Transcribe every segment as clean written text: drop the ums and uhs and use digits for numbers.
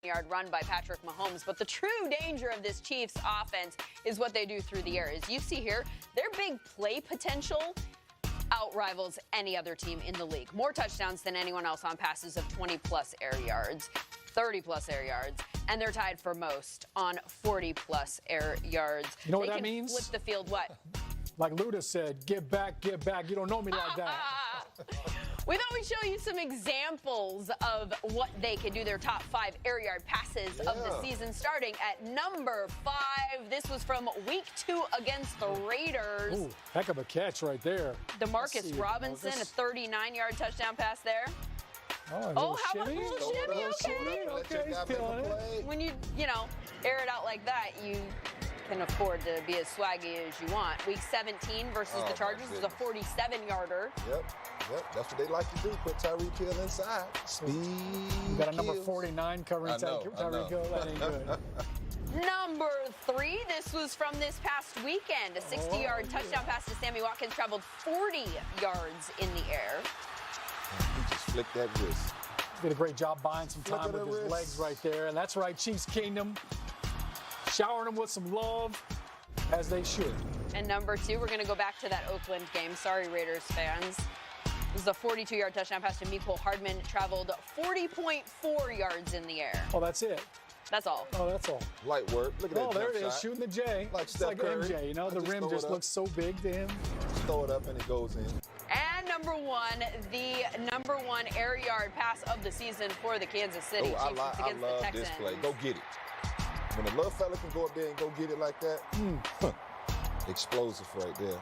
yard run by Patrick Mahomes. But the true danger of this Chiefs offense is what they do through the air. As you see here, their big play potential outrivals any other team in the league. More touchdowns than anyone else on passes of 20-plus air yards, 30-plus air yards, and they're tied for most on 40-plus air yards. You know what that means? Flip the field, what? Like Luda said, get back, get back. You don't know me like that. We thought we'd show you some examples of what they can do, their top 5 air yard passes of the season, starting at number 5. This was from week 2 against the Raiders. Ooh, heck of a catch right there. Demarcus Robinson, a 39-yard touchdown pass there. Oh, how about a little shimmy? Okay, he's feeling it. When you air it out like that, you can afford to be as swaggy as you want. Week 17 versus the Chargers was a 47-yarder. Yep, that's what they like to do. Put Tyreek Hill inside. Speed. You got a number 49 covering Tyreek Hill. That ain't good. Number 3, this was from this past weekend. A 60-yard touchdown pass to Sammy Watkins, traveled 40 yards in the air. He just flicked that wrist. Did a great job buying some time with his legs right there. And that's right, Chiefs Kingdom. Showering them with some love, as they should. And number 2, we're going to go back to that Oakland game. Sorry, Raiders fans. This is a 42-yard touchdown pass to Mecole Hardman. Traveled 40.4 yards in the air. Oh, that's it. That's all. Oh, that's all. Light work. Look at that. Oh, there it is, shot. shooting the J. Like it's like Curry. MJ, you know, the rim just looks so big to him. Just throw it up and it goes in. And number 1, the number 1 air yard pass of the season for the Kansas City Chiefs against I the love Texans. this play. Go get it. When a little fella can go up there and go get it like that, explosive right there.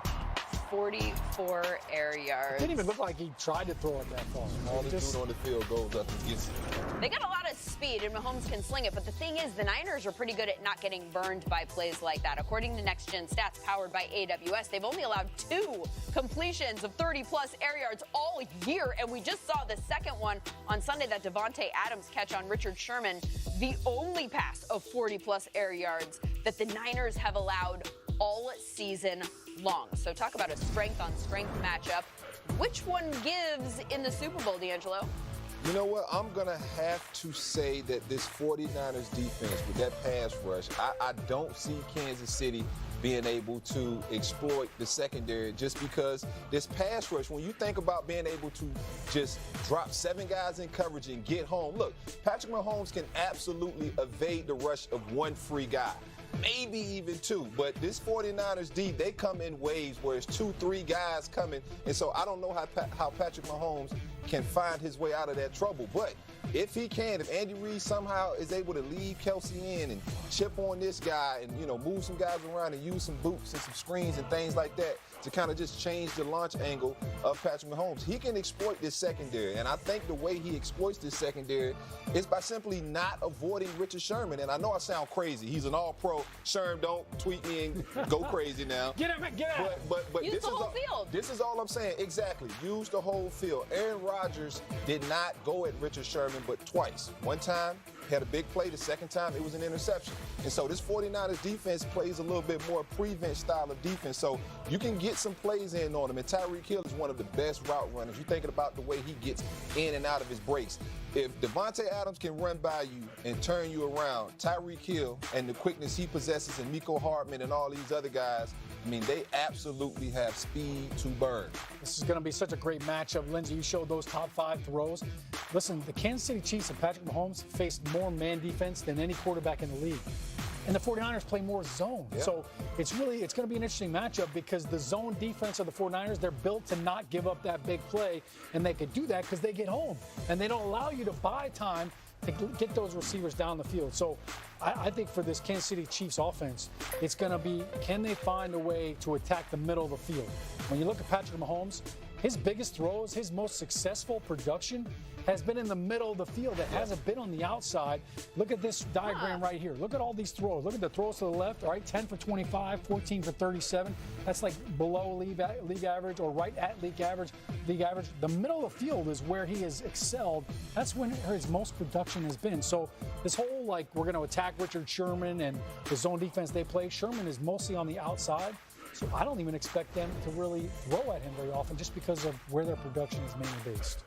44 air yards. It didn't even look like he tried to throw it that far. All the dude on the field goes up and gets it. They got a lot of speed, and Mahomes can sling it. But the thing is, the Niners are pretty good at not getting burned by plays like that. According to Next Gen Stats, powered by AWS, they've only allowed 2 completions of 30-plus air yards all year. And we just saw the second one on Sunday, that Davante Adams catch on Richard Sherman, the only pass of 40-plus air yards that the Niners have allowed all season long. So talk about a strength-on-strength matchup. Which one gives in the Super Bowl, D'Angelo? You know what? I'm going to have to say that this 49ers defense with that pass rush, I don't see Kansas City being able to exploit the secondary just because this pass rush, when you think about being able to just drop 7 guys in coverage and get home, look, Patrick Mahomes can absolutely evade the rush of 1 free guy. Maybe even 2, but this 49ers D, they come in waves where it's 2, 3 guys coming, and so I don't know how Patrick Mahomes can find his way out of that trouble, but if he can, if Andy Reid somehow is able to leave Kelsey in and chip on this guy and, you know, move some guys around and use some boots and some screens and things like that to kind of just change the launch angle of Patrick Mahomes, he can exploit this secondary. And I think the way he exploits this secondary is by simply not avoiding Richard Sherman. And I know I sound crazy. He's an all-pro. Sherm, don't tweet me and go crazy now. Get him, get out. But use the whole field. This is all I'm saying. Exactly. Use the whole field. Aaron Rodgers did not go at Richard Sherman but twice. One time, had a big play. The second time, it was an interception. And so this 49ers defense plays a little bit more prevent style of defense. So you can get some plays in on him. And Tyreek Hill is one of the best route runners. You're thinking about the way he gets in and out of his breaks. If Davante Adams can run by you and turn you around, Tyreek Hill and the quickness he possesses and Mecole Hardman and all these other guys, I mean, they absolutely have speed to burn. This is going to be such a great matchup. Lindsay, you showed those top 5 throws. Listen, the Kansas City Chiefs and Patrick Mahomes faced more man defense than any quarterback in the league. And the 49ers play more zone. Yeah. So it's going to be an interesting matchup because the zone defense of the 49ers, they're built to not give up that big play. And they could do that because they get home. And they don't allow you to buy time to get those receivers down the field. So I think for this Kansas City Chiefs offense, it's going to be, can they find a way to attack the middle of the field? When you look at Patrick Mahomes, his biggest throws, his most successful production has been in the middle of the field. It hasn't been on the outside. Look at this diagram right here. Look at all these throws. Look at the throws to the left, all right, 10 for 25, 14 for 37. That's like below league average or right at league average. The middle of the field is where he has excelled. That's when his most production has been. So this whole, like, we're going to attack Richard Sherman and the zone defense they play, Sherman is mostly on the outside. So I don't even expect them to really throw at him very often just because of where their production is mainly based.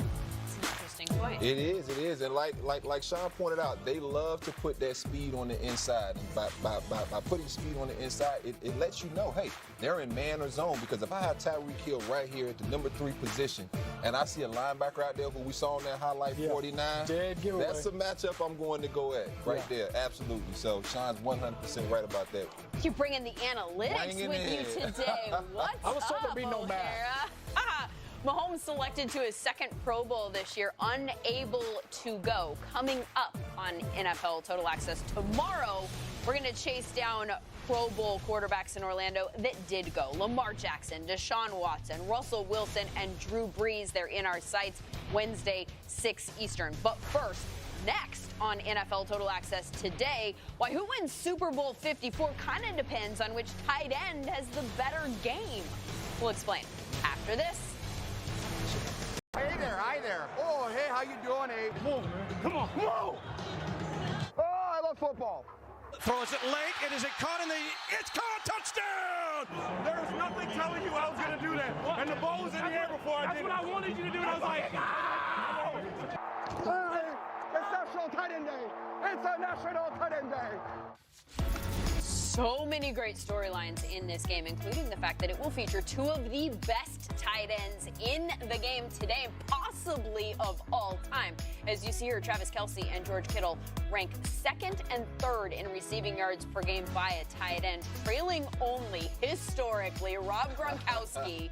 Interesting. point. It is. And like Sean pointed out, they love to put that speed on the inside. And by putting speed on the inside, it lets you know, hey, they're in man or zone. Because if I have Tyreek Hill right here at the number 3 position, and I see a linebacker out there who we saw in that highlight 49, that's a matchup I'm going to go at right there. Absolutely. So Sean's 100% right about that. You bring in the analytics with you today. What's I was told up, there'd be no math. Mahomes selected to his second Pro Bowl this year, unable to go. Coming up on NFL Total Access tomorrow, we're going to chase down Pro Bowl quarterbacks in Orlando that did go. Lamar Jackson, Deshaun Watson, Russell Wilson, and Drew Brees. They're in our sights Wednesday, 6 Eastern. But first, next on NFL Total Access today, why who wins Super Bowl 54 kind of depends on which tight end has the better game. We'll explain after this. Hi there. Oh, hey, how you doing, Abe? Come on. Whoa! Oh, I love football. Throws it late. It is caught in the. It's caught. Touchdown! There's nothing telling you I was going to do that. And the ball was in the air before I did it. That's what I wanted you to do. And I was like, it's National Tight End Day. It's a National Tight End Day. So many great storylines in this game, including the fact that it will feature 2 of the best tight ends in the game today, possibly of all time. As you see here, Travis Kelce and George Kittle rank 2nd and 3rd in receiving yards per game by a tight end, trailing only, historically, Rob Gronkowski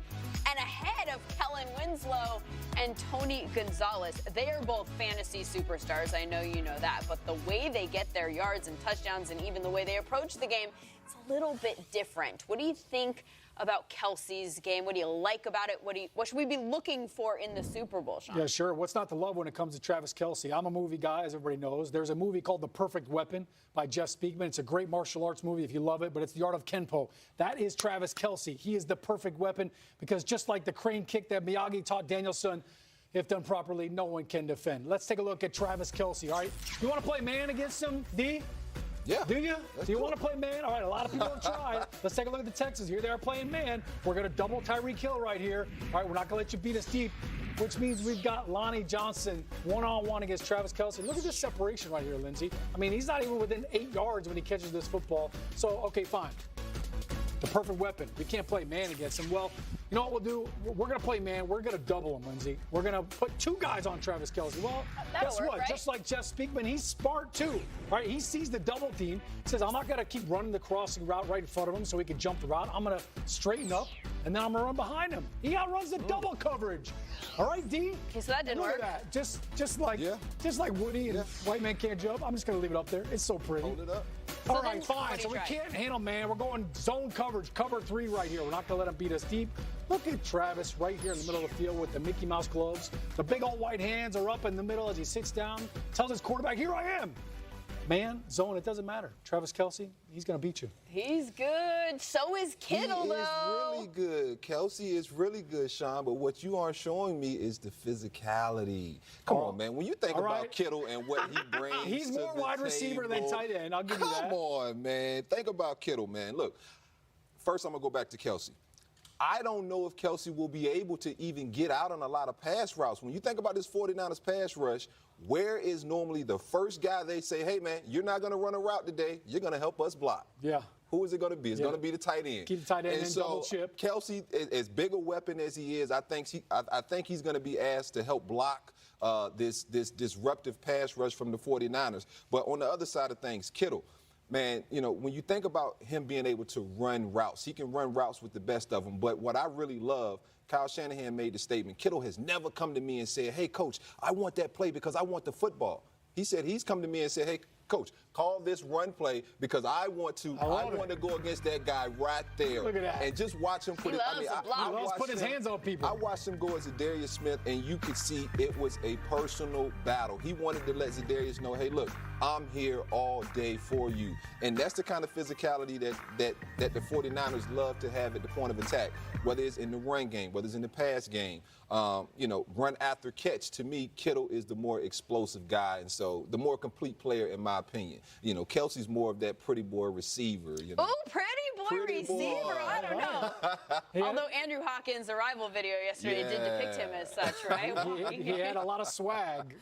and ahead of Kellen Winslow and Tony Gonzalez. They are both fantasy superstars. I know you know that. But the way they get their yards and touchdowns and even the way they approach the game, it's a little bit different. What do you think about Kelce's game? What do you like about it? What should we be looking for in the Super Bowl, Sean? Yeah, sure. What's not to love when it comes to Travis Kelce? I'm a movie guy, as everybody knows. There's a movie called The Perfect Weapon by Jeff Speakman. It's a great martial arts movie if you love it, but it's the art of Kenpo. That is Travis Kelce. He is the perfect weapon because just like the crane kick that Miyagi taught Danielson, if done properly, no one can defend. Let's take a look at Travis Kelce, all right? You want to play man against him, D? Yeah. Do you? Do you want to play man? All right, a lot of people have tried. Let's take a look at the Texans. Here they are playing man. We're going to double Tyreek Hill right here. All right, we're not going to let you beat us deep, which means we've got Lonnie Johnson one-on-one against Travis Kelce. Look at this separation right here, Lindsay. I mean, he's not even within 8 yards when he catches this football. So, okay, fine. The perfect weapon. We can't play man against him. Well, you know what we'll do? We're going to play man. We're going to double him, Lindsay. We're going to put 2 guys on Travis Kelce. Well, guess what? Right? Just like Jeff Speakman, he's smart too. Right? He sees the double team. Says, I'm not going to keep running the crossing route right in front of him so he can jump the route. I'm going to straighten up, and then I'm going to run behind him. He outruns the double coverage. All right, D? Okay, so that didn't Look work. at that. Just like Woody and White Man Can't Jump. I'm just going to leave it up there. It's so pretty. Hold it up. All So right, then fine. what do So you we try? can't handle man. We're going zone coverage, cover 3 right here. We're not going to let him beat us deep. Look at Travis right here in the middle of the field with the Mickey Mouse gloves. The big old white hands are up in the middle as he sits down, tells his quarterback, here I am. Man, zone, it doesn't matter. Travis Kelce, he's going to beat you. He's good. So is Kittle, He is though. really good. Kelce is really good, Sean, but what you aren't showing me is the physicality. Come on, man. When you think all about right. Kittle and what he brings He's to more the wide receiver than table, tight end. I'll give you that. Come on, man. Think about Kittle, man. Look, first I'm going to go back to Kelce. I don't know if Kelce will be able to even get out on a lot of pass routes. When you think about this 49ers pass rush, where is normally the first guy they say, hey, man, you're not going to run a route today. You're going to help us block. Yeah. Who is it going to be? It's going to be the tight end. Keep the tight end and in, so double chip. Kelce, as big a weapon as he is, I think he's going to be asked to help block this disruptive pass rush from the 49ers. But on the other side of things, Kittle. Man, you know, when you think about him being able to run routes, he can run routes with the best of them. But what I really love, Kyle Shanahan made the statement, Kittle has never come to me and said, hey, coach, I want that play because I want the football. He said he's come to me and said, hey, coach, call this run play because I want to go against that guy right there. Look at that. And just watch him put He it. loves to block. He loves watched put his hands on people. I watched him go as Zadarius Smith, and you could see it was a personal battle. He wanted to let Zadarius know, hey, look, I'm here all day for you. And that's the kind of physicality that the 49ers love to have at the point of attack, whether it's in the run game, whether it's in the pass game. Run after catch. To me, Kittle is the more explosive guy, and so the more complete player, in my opinion. You know, Kelce's more of that pretty boy receiver. You know? Oh, pretty boy receiver. I don't know. Although Andrew Hawkins' arrival video yesterday did depict him as such, right? He had a lot of swag.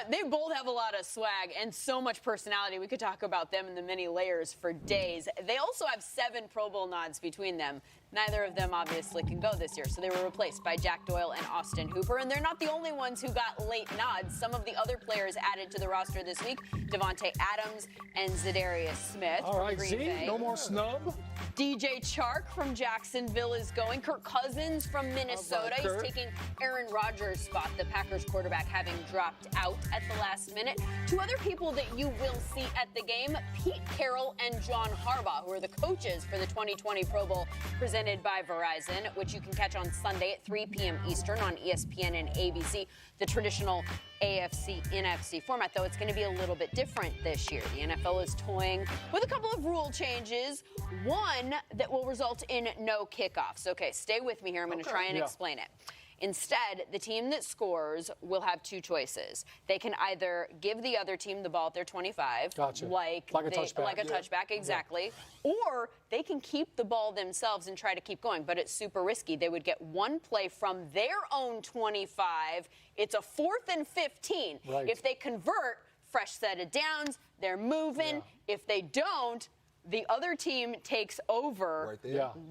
They both have a lot of swag and so much personality. We could talk about them in the many layers for days. They also have 7 Pro Bowl nods between them. Neither of them obviously can go this year, so they were replaced by Jack Doyle and Austin Hooper. And they're not the only ones who got late nods. Some of the other players added to the roster this week, Devontae Adams and Za'Darius Smith. All right, Green Z, Bay. no more snub. DJ Chark from Jacksonville is going. Kirk Cousins from Minnesota. He's taking Aaron Rodgers' spot, the Packers quarterback having dropped out at the last minute. 2 other people that you will see at the game, Pete Carroll and John Harbaugh, who are the coaches for the 2020 Pro Bowl presented by Verizon, which you can catch on Sunday at 3 p.m. Eastern on ESPN and ABC. The traditional AFC-NFC format, though, it's going to be a little bit different this year. The NFL is toying with a couple of rule changes. One that will result in no kickoffs. Okay, stay with me here. I'm going to try and explain it. Instead, the team that scores will have 2 choices. They can either give the other team the ball at their 25, like a touchback, exactly, or they can keep the ball themselves and try to keep going, but it's super risky. They would get 1 play from their own 25. It's a 4th and 15. Right. If they convert, fresh set of downs, they're moving. If they don't, the other team takes over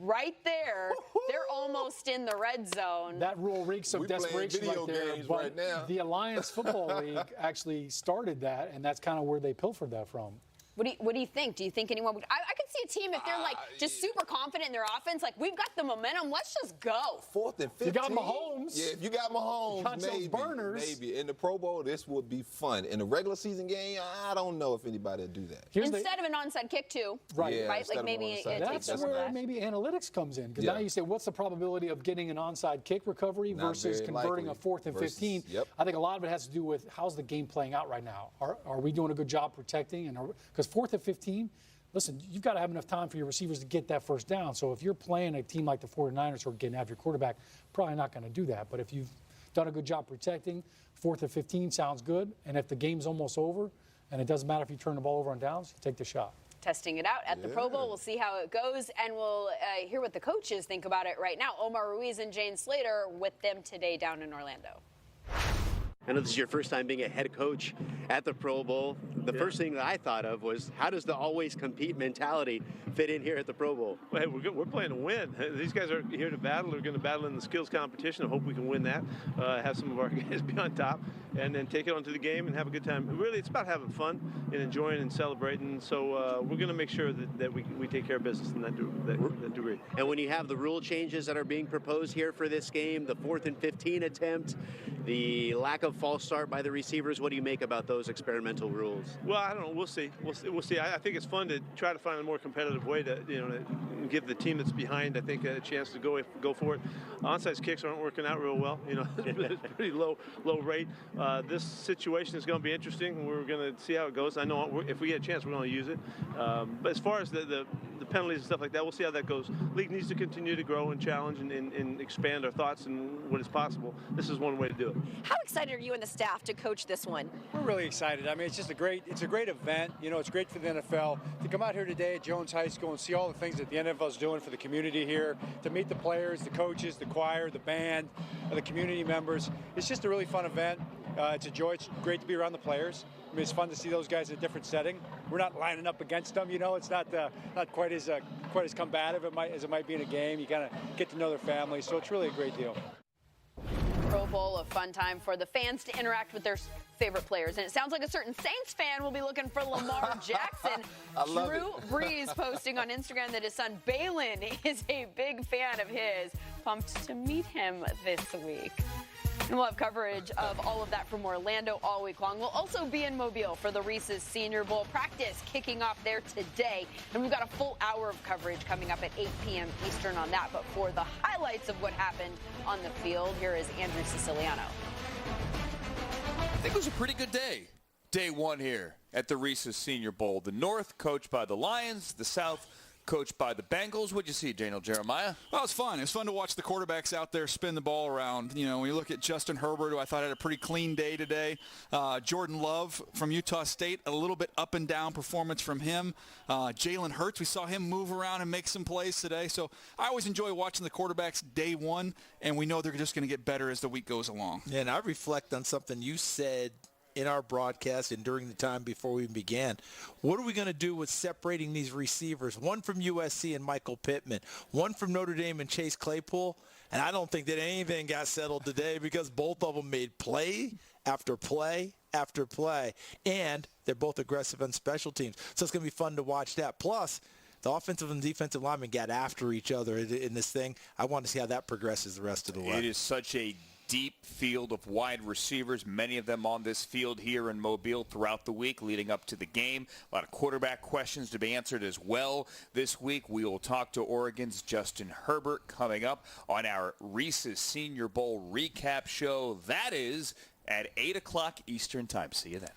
right there. They're almost in the red zone. That rule reeks of desperation right there. But the Alliance Football League actually started that, and that's kind of where they pilfered that from. What do you think? Do you think anyone would? I could see a team if they're like just super confident in their offense, like we've got the momentum, let's just go. 4th and 15. You got Mahomes. Yeah, if you got Mahomes, maybe. In the Pro Bowl, this would be fun. In a regular season game, I don't know if anybody would do that. Instead of an onside kick, too. Right. Yeah, right? Like maybe that's where maybe analytics comes in. Because now you say, what's the probability of getting an onside kick recovery versus converting a 4th and 15? I think a lot of it has to do with how's the game playing out right now. Are we doing a good job protecting? And because 4th and 15, listen, you've got to have enough time for your receivers to get that first down. So if you're playing a team like the 49ers who are getting after your quarterback, probably not going to do that. But if you've done a good job protecting, 4th and 15 sounds good. And if the game's almost over, and it doesn't matter if you turn the ball over on downs, you take the shot. Testing it out at the Pro Bowl. We'll see how it goes, and we'll hear what the coaches think about it right now. Omar Ruiz and Jane Slater with them today down in Orlando. I know this is your first time being a head coach at the Pro Bowl. The first thing that I thought of was, how does the always compete mentality fit in here at the Pro Bowl? Well, hey, we're playing to win. These guys are here to battle. They're going to battle in the skills competition. I hope we can win that, have some of our guys be on top, and then take it onto the game and have a good time. Really, it's about having fun and enjoying and celebrating. So we're going to make sure that we take care of business in that degree. And when you have the rule changes that are being proposed here for this game, the 4th and 15 attempt, the lack of false start by the receivers, what do you make about those experimental rules? Well, I don't know. We'll see. We'll see. I think it's fun to try to find a more competitive way to give the team that's behind, I think, a chance to go for it. Onside kicks aren't working out real well. It's pretty low rate. This situation is going to be interesting. We're going to see how it goes. I know if we get a chance, we're going to use it. But as far as the penalties and stuff like that, we'll see how that goes. League needs to continue to grow and challenge and expand our thoughts and what is possible. This is one way to do it. How excited are you and the staff to coach this one? We're really excited. I mean, it's a great event. It's great for the NFL to come out here today at Jones High School and see all the things that the NFL is doing for the community here, to meet the players, the coaches, the choir, the band, the community members. It's just a really fun event. It's a joy. It's great to be around the players. I mean, it's fun to see those guys in a different setting. We're not lining up against them. It's not quite as combative as it might be in a game. You kind of get to know their families, so it's really a great deal. Pro Bowl, a fun time for the fans to interact with their favorite players. And it sounds like a certain Saints fan will be looking for Lamar Jackson. Drew Brees posting on Instagram that his son Balin is a big fan of his. Pumped to meet him this week. And we'll have coverage of all of that from Orlando all week long. We'll also be in Mobile for the Reese's Senior Bowl practice kicking off there today. And we've got a full hour of coverage coming up at 8 p.m. Eastern on that. But for the highlights of what happened on the field, here is Andrew Siciliano. I think it was a pretty good day. Day 1 here at the Reese's Senior Bowl. The North coached by the Lions, the South coached by the Bengals. What'd you see, Daniel Jeremiah? Well, it was fun. It was fun to watch the quarterbacks out there spin the ball around. You know, when you look at Justin Herbert, who I thought had a pretty clean day today. Jordan Love from Utah State, a little bit up and down performance from him. Jalen Hurts, we saw him move around and make some plays today. So I always enjoy watching the quarterbacks day one, and we know they're just going to get better as the week goes along. Yeah, and I reflect on something you said in our broadcast and during the time before we began. What are we going to do with separating these receivers? One from USC and Michael Pittman, one from Notre Dame and Chase Claypool. And I don't think that anything got settled today because both of them made play after play after play. And they're both aggressive on special teams. So it's going to be fun to watch that. Plus, the offensive and defensive linemen got after each other in this thing. I want to see how that progresses the rest of the way. It is such a deep field of wide receivers, many of them on this field here in Mobile throughout the week leading up to the game. A lot of quarterback questions to be answered as well this week. We will talk to Oregon's Justin Herbert coming up on our Reese's Senior Bowl recap show. That is at 8 o'clock Eastern Time. See you then.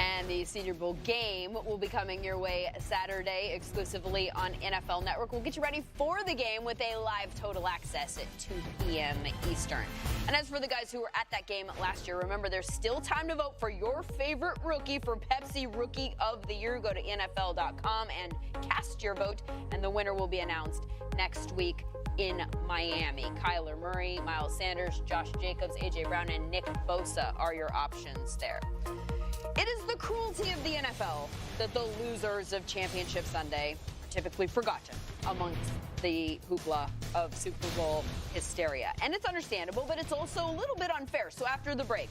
And the Senior Bowl game will be coming your way Saturday exclusively on NFL Network. We'll get you ready for the game with a live total access at 2 p.m. Eastern. And as for the guys who were at that game last year, remember there's still time to vote for your favorite rookie for Pepsi Rookie of the Year. Go to NFL.com and cast your vote, and the winner will be announced next week in Miami. Kyler Murray, Miles Sanders, Josh Jacobs, A.J. Brown, and Nick Bosa are your options there. It is the cruelty of the NFL that the losers of Championship Sunday are typically forgotten amongst the hoopla of Super Bowl hysteria. And it's understandable, but it's also a little bit unfair. So after the break,